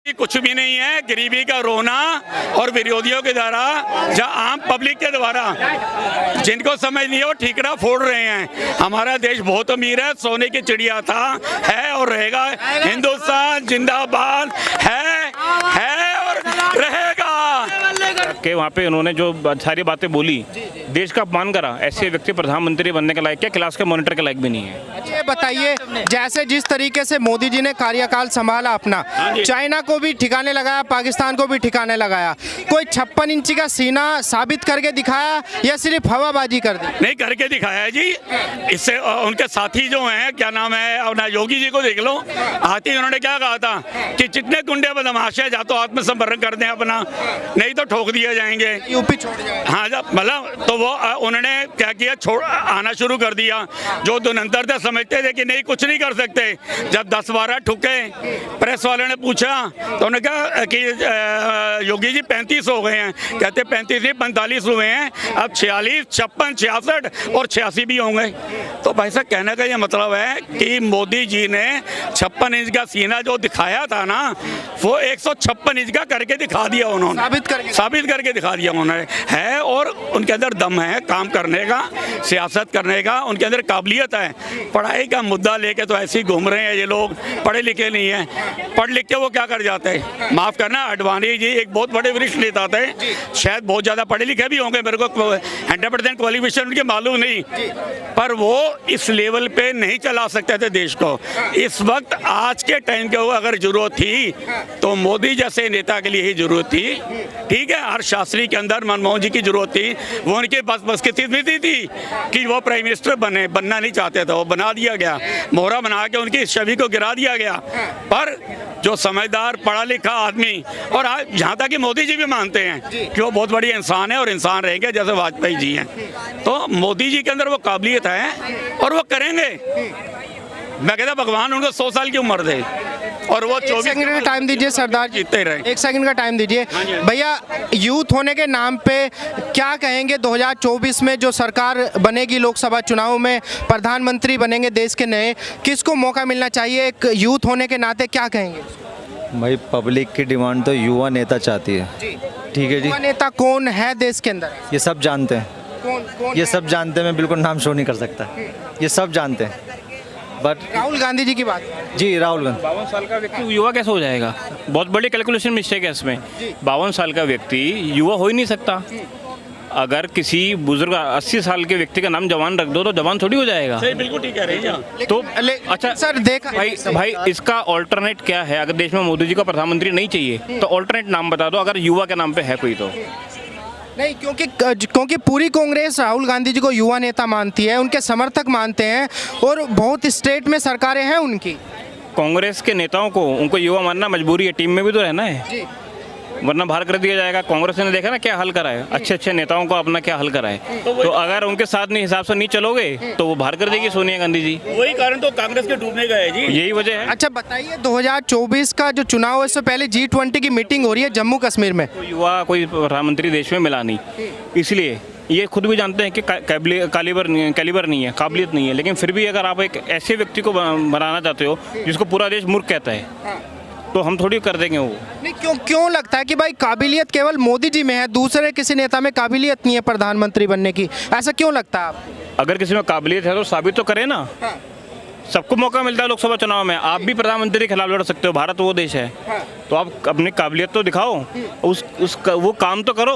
कुछ भी नहीं है, गरीबी का रोना और विरोधियों के द्वारा, जहाँ आम पब्लिक के द्वारा जिनको समझ नहीं है वो ठीकरा फोड़ रहे हैं। हमारा देश बहुत अमीर है, सोने की चिड़िया था, है और रहेगा। हिंदुस्तान जिंदाबाद है और रहेगा। कि वहाँ पे उन्होंने जो सारी बातें बोली, देश का अपमान करा, ऐसे व्यक्ति प्रधानमंत्री बनने के लायक क्या, क्लास के मॉनिटर के लायक भी नहीं है। ये बताइए, जैसे जिस तरीके से मोदी जी ने कार्यकाल संभाला अपना, चाइना को भी ठिकाने लगाया, पाकिस्तान को भी ठिकाने लगाया, कोई 56 इंची का सीना साबित करके दिखाया या सिर्फ हवाबाजी कर दी? नहीं, करके दिखाया जी। इससे उनके साथी जो हैं, क्या नाम है अपना, योगी जी को देख लो। आती उन्होंने क्या कहा था कि जितने गुंडे बदमाश है जा तो आत्मसमर्पण कर दें अपना, नहीं तो ठोक दिए जाएंगे, यूपी छोड़ जाए। हाँ, मतलब तो वो उन्होंने क्या किया, आना शुरू कर दिया। जो धुरंधर थे समझते थे कि नहीं कुछ नहीं कर सकते, जब 10-12 ठुके, प्रेस वालों ने पूछा तो उन्होंने कहा कि योगी जी 35 हो गए हैं। कहते 35 नहीं 45 हुए हैं, अब 46, 56, 66 और 86 भी होंगे। तो भाई साहब कहने का ये मतलब है कि मोदी जी ने 56 इंच का सीना जो दिखाया था ना, वो 156 इंच का करके दिखा दिया उन्होंने, साबित करके दिखा दिया उन्होंने है। और उनके अंदर दम है काम करने का, सियासत करने का, उनके अंदर काबिलियत है। पढ़ाई का मुद्दा लेके तो ऐसे ही घूम रहे हैं ये लोग, पढ़े लिखे नहीं हैं। पढ़ लिख के वो क्या कर जाते हैं, माफ़ करना, आडवाणी जी एक बहुत बड़े वरिष्ठ नेता थे, शायद बहुत ज़्यादा पढ़े लिखे भी होंगे, मेरे को 100% क्वालिफिकेशन उनकी मालूम नहीं, पर वो इस लेवल पे नहीं चला सकते थे देश को। इस वक्त आज के टाइम के अगर जरूरत थी तो मोदी जैसे नेता के लिए ही जरूरत थी। ठीक है, हर शास्त्री के अंदर मनमोहन जी की जरूरत थी, वो उनके बस की स्थिति थी कि वो प्राइम मिनिस्टर बनना नहीं चाहते थे, वो बना दिया गया, मोहरा बना के उनकी छवि को गिरा दिया गया। पर जो समझदार पढ़ा लिखा आदमी, और आज यहाँ तक कि मोदी जी भी मानते हैं कि वो बहुत बड़ी इंसान है और इंसान रहेंगे जैसे वाजपेयी जी हैं, तो मोदी जी के अंदर वो काबिलियत है और वो करेंगे। मैं कहता भगवान उनको 100 साल की उम्र दे और वो 24 सेकंड का टाइम दीजिए सरदार जी, जीतते रहे। 1 सेकंड का टाइम दीजिए भैया। यूथ होने के नाम पे क्या कहेंगे 2024 में जो सरकार बनेगी, लोकसभा चुनाव में प्रधानमंत्री बनेंगे देश के नए, किसको मौका मिलना चाहिए? एक यूथ होने के नाते क्या कहेंगे? भाई पब्लिक की डिमांड तो युवा नेता चाहती है। ठीक है जी। युवा नेता कौन है देश के अंदर? ये सब जानते हैं, कौन ये सब जानते हैं, मैं बिल्कुल नाम शो नहीं कर सकता, ये सब जानते हैं। बट राहुल गांधी जी की बात जी, राहुल गांधी 52 साल का व्यक्ति युवा कैसे हो जाएगा? बहुत बड़ी कैलकुलेशन मिस्टेक है इसमें। 52 साल का व्यक्ति युवा हो ही नहीं सकता। अगर किसी बुजुर्ग 80 साल के व्यक्ति का नाम जवान रख दो तो जवान थोड़ी हो जाएगा। सही, बिल्कुल ठीक कह रहे हैं। तो अच्छा सर, देखा भाई इसका ऑल्टरनेट क्या है? अगर देश में मोदी जी का प्रधानमंत्री नहीं चाहिए तो ऑल्टरनेट नाम बता दो, अगर युवा के नाम पे है कोई तो। नहीं, क्योंकि पूरी कांग्रेस राहुल गांधी जी को युवा नेता मानती है, उनके समर्थक मानते हैं और बहुत स्टेट में सरकारें हैं उनकी। कांग्रेस के नेताओं को उनको युवा मानना मजबूरी है, टीम में भी तो रहना है, वरना बाहर कर दिया जाएगा। कांग्रेस ने देखा ना क्या हल करा है, अच्छे नेताओं को अपना क्या हल करा है। तो अगर उनके साथ नहीं हिसाब से नहीं चलोगे तो वो बाहर कर देगी सोनिया गांधी जी। वही कारण तो कांग्रेस के डूबने का है जी, यही वजह है। अच्छा बताइए, 2024 का जो चुनाव है इससे पहले G20 की मीटिंग हो रही है जम्मू कश्मीर में, तो युवा कोई प्रधानमंत्री देश में मिला नहीं, इसलिए ये खुद भी जानते हैं कि कैलिबर नहीं है, काबिलियत नहीं है, लेकिन फिर भी अगर आप एक ऐसे व्यक्ति को बनाना चाहते हो जिसको पूरा देश मूर्ख कहता है, तो हम थोड़ी कर देंगे वो। नहीं, क्यों लगता है कि भाई काबिलियत केवल मोदी जी में है, दूसरे किसी नेता में काबिलियत नहीं है प्रधानमंत्री बनने की? ऐसा क्यों लगता है आपको? अगर किसी में काबिलियत है तो साबित तो करे ना। सबको मौका मिलता है लोकसभा चुनाव में, आप भी प्रधानमंत्री के खिलाफ लड़ सकते हो, भारत वो देश है, तो आप अपनी काबिलियत तो दिखाओ, वो काम तो करो।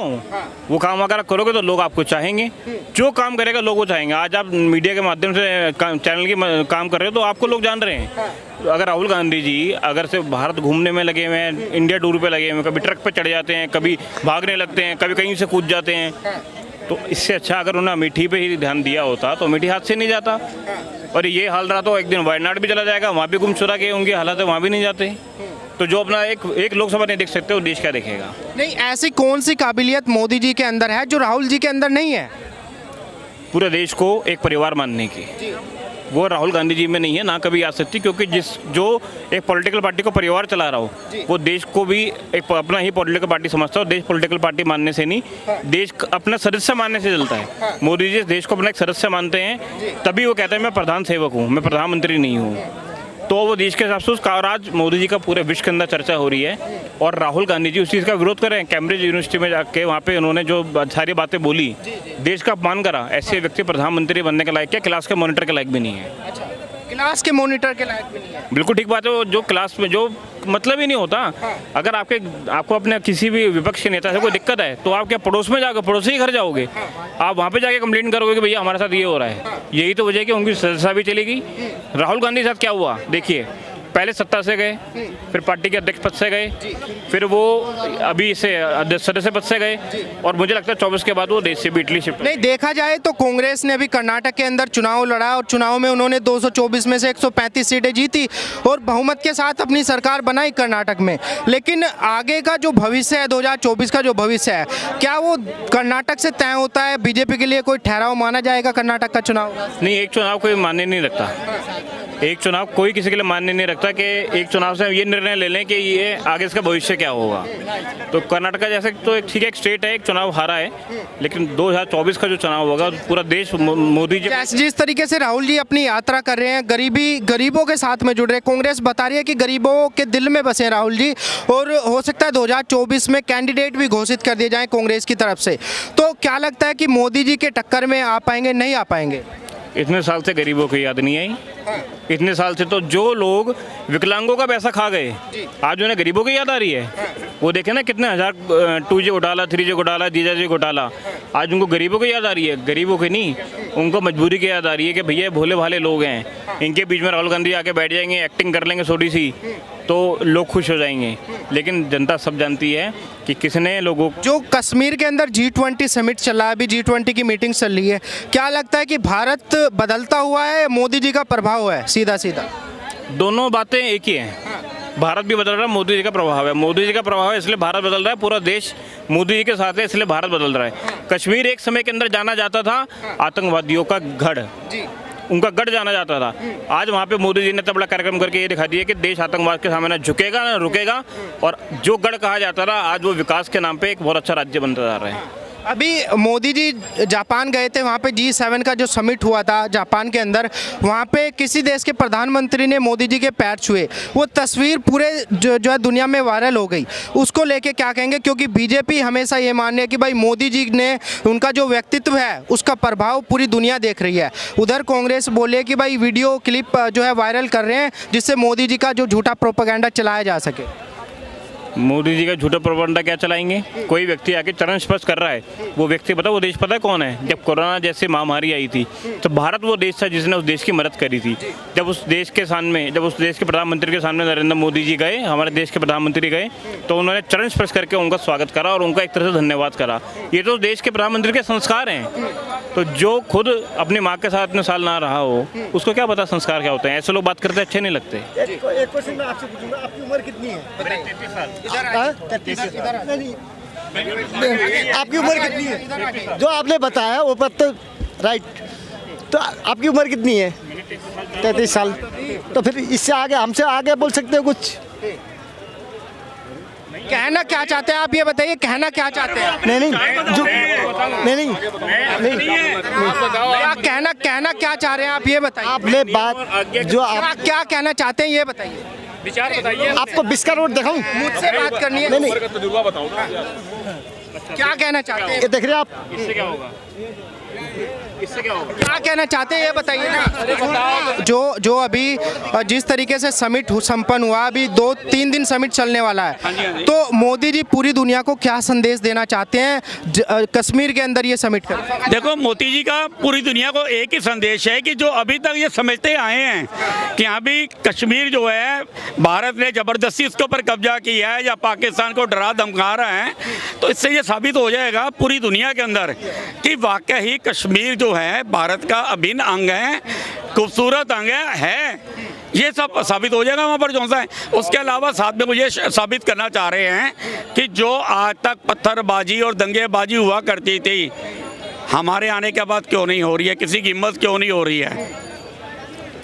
वो काम अगर करोगे तो लोग आपको चाहेंगे, जो काम करेगा लोग वो चाहेंगे। आज आप मीडिया के माध्यम से चैनल की काम कर रहे हो तो आपको लोग जान रहे हैं। अगर राहुल गांधी जी अगर से भारत घूमने में लगे हुए हैं, इंडिया टूर पे लगे हुए हैं, कभी ट्रक पे चढ़ जाते हैं, कभी भागने लगते हैं, कभी कहीं से कूद जाते हैं, तो इससे अच्छा अगर उन्हें अमेठी पे ही ध्यान दिया होता तो अमेठी हाथ से नहीं जाता। और ये हाल रहा तो एक दिन वायनाड भी चला जाएगा, वहाँ भी गुमशुदा के उनकी हालत है, वहाँ भी नहीं जाते। तो जो अपना एक लोकसभा नहीं देख सकते वो देश क्या देखेगा? नहीं, ऐसी कौन सी काबिलियत मोदी जी के अंदर है जो राहुल जी के अंदर नहीं है? पूरे देश को एक परिवार मानने की, वो राहुल गांधी जी में नहीं है, ना कभी आ सकती, क्योंकि जो एक पॉलिटिकल पार्टी को परिवार चला रहा हो वो देश को भी एक अपना ही पॉलिटिकल पार्टी समझता हो। देश पॉलिटिकल पार्टी मानने से नहीं, देश अपना सदस्य मानने से चलता है। मोदी जी देश को अपना एक सदस्य मानते हैं, तभी वो कहते हैं मैं प्रधान सेवक हूँ, मैं प्रधानमंत्री नहीं हूँ। तो वो देश के हिसाब से उसका, और आज मोदी जी का पूरे विश्व के अंदर चर्चा हो रही है और राहुल गांधी जी उस चीज़ का विरोध कर रहे हैं। कैम्ब्रिज यूनिवर्सिटी में जाके वहाँ पे उन्होंने जो सारी बातें बोली, देश का अपमान करा, ऐसे व्यक्ति प्रधानमंत्री बनने के लायक क्या, क्लास के मॉनिटर के लायक भी नहीं है। क्लास के मॉनिटर के लायक भी नहीं है। बिल्कुल ठीक बात है। वो जो क्लास में जो मतलब ही नहीं होता, अगर आपको अपने किसी भी विपक्ष के नेता से कोई दिक्कत है तो आप क्या पड़ोस में जाकर पड़ोसी के घर जाओगे, आप वहाँ पे जाके कंप्लेंट करोगे कि भैया हमारे साथ ये हो रहा है। यही तो वजह है कि उनकी सदस्यता भी चली गई। राहुल गांधी के साथ क्या हुआ देखिए, पहले सत्ता से गए, फिर पार्टी के अध्यक्ष पद से गए, फिर वो अभी से सदस्य पद से गए, और मुझे लगता है 24 के बाद वो देश से भी इटली शिफ्ट। नहीं, देखा जाए तो कांग्रेस ने अभी कर्नाटक के अंदर चुनाव लड़ा और चुनाव में उन्होंने 224 में से 135 सीटें जीती और बहुमत के साथ अपनी सरकार बनाई कर्नाटक में। लेकिन आगे का जो भविष्य है, 2024 का जो भविष्य है, क्या वो कर्नाटक से तय होता है? बीजेपी के लिए कोई ठहराव माना जाएगा कर्नाटक का चुनाव? नहीं, एक चुनाव कोई मान्य नहीं रखता। एक चुनाव कोई किसी के लिए मान्य नहीं रखता कि एक चुनाव से हम ये निर्णय ले लें कि ये आगे इसका भविष्य क्या होगा। तो कर्नाटक जैसे तो एक ठीक है, एक स्टेट है, एक चुनाव हारा है, लेकिन 2024 का जो चुनाव होगा पूरा देश मोदी जी। जिस तरीके से राहुल जी अपनी यात्रा कर रहे हैं, गरीबों के साथ में जुड़ रहे हैं, कांग्रेस बता रही है कि गरीबों के दिल में बसे राहुल जी, और हो सकता है 2024 में कैंडिडेट भी घोषित कर दिए जाएं कांग्रेस की तरफ से। तो क्या लगता है कि मोदी जी के टक्कर में आ पाएंगे, नहीं आ पाएंगे? इतने साल से गरीबों की याद नहीं आई। इतने साल से तो जो लोग विकलांगों का पैसा खा गए, आज उन्हें गरीबों की याद आ रही है। वो देखे ना कितने हजार 2G घोटाला, 3G घोटाला, जीजाजी घोटाला, आज उनको गरीबों की याद आ रही है। गरीबों की नहीं, उनको मजबूरी की याद आ रही है कि भैया भोले भाले लोग हैं, इनके बीच में राहुल गांधी आके बैठ जाएंगे, एक्टिंग कर लेंगे थोड़ी सी, तो लोग खुश हो जाएंगे। लेकिन जनता सब जानती है कि किसने लोगों जो कश्मीर के अंदर G20 समिट चल रहा है, अभी G20 की मीटिंग चल रही है, क्या लगता है कि भारत बदलता हुआ है, मोदी जी का प्रभाव है? सीधा सीधा दोनों बातें एक ही हैं। भारत भी बदल रहा है, मोदी जी का प्रभाव है। मोदी जी का प्रभाव है इसलिए भारत बदल रहा है, पूरा देश मोदी जी के साथ है इसलिए भारत बदल रहा है। कश्मीर एक समय के अंदर जाना जाता था आतंकवादियों का गढ़, उनका गढ़ जाना जाता था। आज वहाँ पे मोदी जी ने इतना बड़ा कार्यक्रम करके ये दिखा दिया कि देश आतंकवाद के सामने ना झुकेगा ना रुकेगा, और जो गढ़ कहा जाता था आज वो विकास के नाम पे एक बहुत अच्छा राज्य बनता जा रहा है। अभी मोदी जी जापान गए थे, वहाँ पे G7 का जो समिट हुआ था जापान के अंदर, वहाँ पे किसी देश के प्रधानमंत्री ने मोदी जी के पैर छुए, वो तस्वीर पूरे जो है दुनिया में वायरल हो गई। उसको लेके क्या कहेंगे? क्योंकि बीजेपी हमेशा ये मान रही है कि भाई मोदी जी ने, उनका जो व्यक्तित्व है उसका प्रभाव पूरी दुनिया देख रही है। उधर कांग्रेस बोले कि भाई वीडियो क्लिप जो है वायरल कर रहे हैं जिससे मोदी जी का जो झूठा प्रोपेगेंडा चलाया जा सके। मोदी जी का झूठा प्रोपेगेंडा क्या चलाएंगे? कोई व्यक्ति आके चरण स्पर्श कर रहा है, वो व्यक्ति पता, वो देश पता है कौन है? जब कोरोना जैसी महामारी आई थी तो भारत वो देश था जिसने उस देश की मदद करी थी। जब उस देश के प्रधानमंत्री के सामने नरेंद्र मोदी जी गए, हमारे देश के प्रधानमंत्री गए, तो उन्होंने चरण स्पर्श करके उनका स्वागत करा और उनका एक तरह से धन्यवाद करा। ये तो देश के प्रधानमंत्री के संस्कार हैं। तो जो खुद अपनी माँ के साथ इतने साल ना रहा हो, उसको क्या पता संस्कार क्या होते हैं? ऐसे लोग बात करते अच्छे नहीं लगते। एक क्वेश्चन मैं आपसे पूछूंगा, आपकी उम्र कितनी है? 33 साल। आपकी उम्र कितनी है? जो आपने बताया वो बात तो राइट। तो आपकी उम्र कितनी है? 33 साल। तो फिर इससे आगे, हमसे आगे बोल सकते हो कुछ? कहना क्या चाहते हैं आप, ये बताइए, कहना क्या चाहते हैं? नहीं आप कहना क्या चाह रहे हैं आप, ये बताइए। आपने बात जो आप क्या कहना चाहते हैं ये बताइए। विचार बताइए। आपको बिस्का रोड दिखाऊं? मुझसे बात करनी है। नहीं, क्या कहना चाहते हैं? ये देख रहे हैं आप? इससे क्या होगा? क्या कहना चाहते हैं ये बताइए ना। जो अभी जिस तरीके से समिट संपन्न हुआ, अभी 2-3 दिन समिट चलने वाला है, तो मोदी जी पूरी दुनिया को क्या संदेश देना चाहते हैं कश्मीर के अंदर ये समिट कर? देखो, मोदी जी का पूरी दुनिया को एक ही संदेश है कि जो अभी तक ये समझते आए हैं कि यहाँ भी कश्मीर जो है भारत ने ज़बरदस्ती उसके ऊपर कब्जा किया है या पाकिस्तान को डरा धमका रहा है, तो इससे ये साबित हो जाएगा पूरी दुनिया के अंदर कि वाकई ही कश्मीर जो है भारत का अभिन्न अंग है, खूबसूरत अंग है। ये सब साबित हो जाएगा वहाँ पर जो सा है। उसके अलावा साथ में मुझे साबित करना चाह रहे हैं कि जो आज तक पत्थरबाजी और दंगेबाजी हुआ करती थी, हमारे आने के बाद क्यों नहीं हो रही है? किसी की हिम्मत क्यों नहीं हो रही है?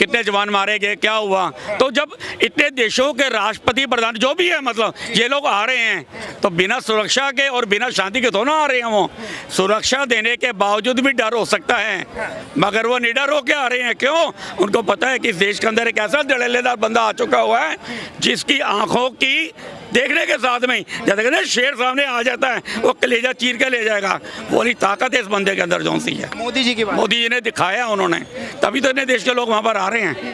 कितने जवान मारे गए, क्या हुआ। तो जब इतने देशों के राष्ट्रपति प्रधान जो भी है, मतलब ये लोग आ रहे हैं तो बिना सुरक्षा के और बिना शांति के तो ना आ रहे हैं। वो सुरक्षा देने के बावजूद भी डर हो सकता है, मगर वो निडर होकर आ रहे हैं। क्यों? उनको पता है कि इस देश के अंदर एक ऐसा दड़ेलेदार बंदा आ चुका हुआ है जिसकी आंखों की देखने के साथ में जैसे कहते हैं शेर सामने आ जाता है, वो कलेजा चीर के ले जाएगा। वो वाली ताकत है इस बंदे के अंदर, जो सी है। मोदी जी की बात। मोदी जी ने दिखाया उन्होंने, तभी तो इतने देश के लोग वहाँ पर आ रहे हैं।